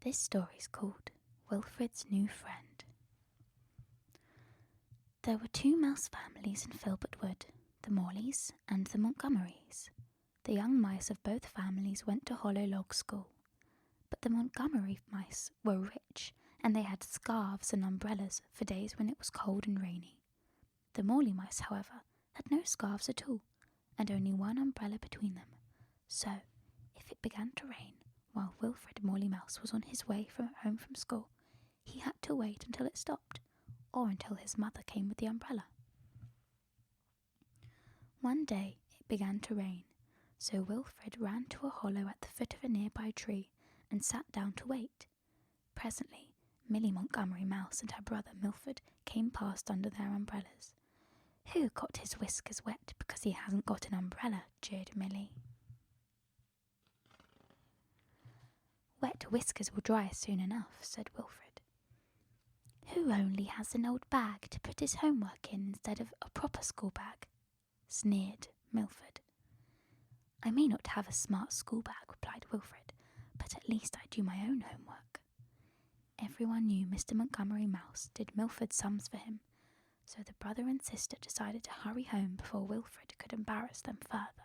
This story's called Wilfred's New Friend. There were 2 mouse families in Filbert Wood, the Morleys and the Montgomerys. The young mice of both families went to Hollow Log School, but the Montgomery mice were rich and they had scarves and umbrellas for days when it was cold and rainy. The Morley mice, however, had no scarves at all and only one umbrella between them, so if it began to rain while Wilfred Morley Mouse was on his way home from school, he had to wait until it stopped, or until his mother came with the umbrella. One day it began to rain, so Wilfred ran to a hollow at the foot of a nearby tree and sat down to wait. Presently, Millie Montgomery Mouse and her brother Milford came past under their umbrellas. "Who got his whiskers wet because he hasn't got an umbrella?" jeered Millie. "Wet whiskers will dry soon enough," said Wilfred. "Who only has an old bag to put his homework in instead of a proper school bag?" sneered Milford. "I may not have a smart school bag," replied Wilfred, "but at least I do my own homework." Everyone knew Mr. Montgomery Mouse did Milford's sums for him, so the brother and sister decided to hurry home before Wilfred could embarrass them further.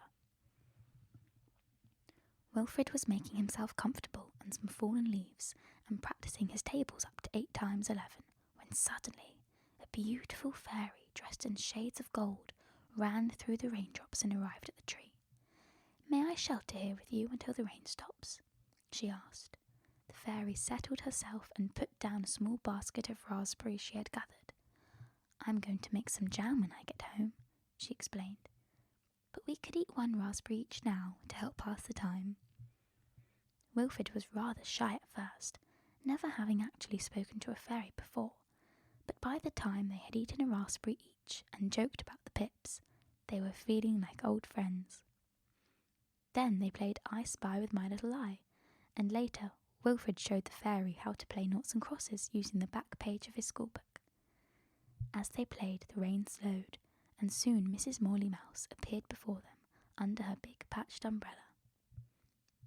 Wilfred was making himself comfortable on some fallen leaves and practicing his tables up to 8 times 11, when suddenly a beautiful fairy dressed in shades of gold ran through the raindrops and arrived at the tree. "May I shelter here with you until the rain stops?" she asked. The fairy settled herself and put down a small basket of raspberries she had gathered. "I'm going to make some jam when I get home," she explained. "But we could eat 1 raspberry each now to help pass the time." Wilfred was rather shy at first, never having actually spoken to a fairy before, but by the time they had eaten a raspberry each and joked about the pips, they were feeling like old friends. Then they played I Spy with My Little Eye, and later Wilfred showed the fairy how to play noughts and crosses using the back page of his schoolbook. As they played, the rain slowed, and soon Mrs. Morley Mouse appeared before them under her big patched umbrella.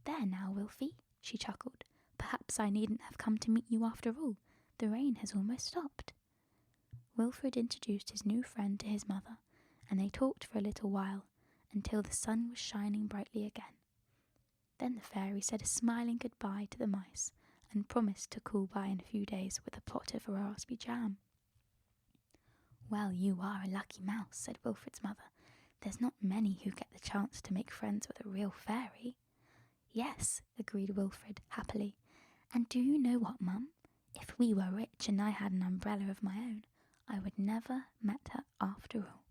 "There now, Wilfie," she chuckled. "Perhaps I needn't have come to meet you after all. The rain has almost stopped." Wilfred introduced his new friend to his mother, and they talked for a little while, until the sun was shining brightly again. Then the fairy said a smiling goodbye to the mice, and promised to call by in a few days with a pot of raspberry jam. "Well, you are a lucky mouse," said Wilfred's mother. "There's not many who get the chance to make friends with a real fairy." "Yes," agreed Wilfred happily. "And do you know what, Mum? If we were rich and I had an umbrella of my own, I would never met her after all."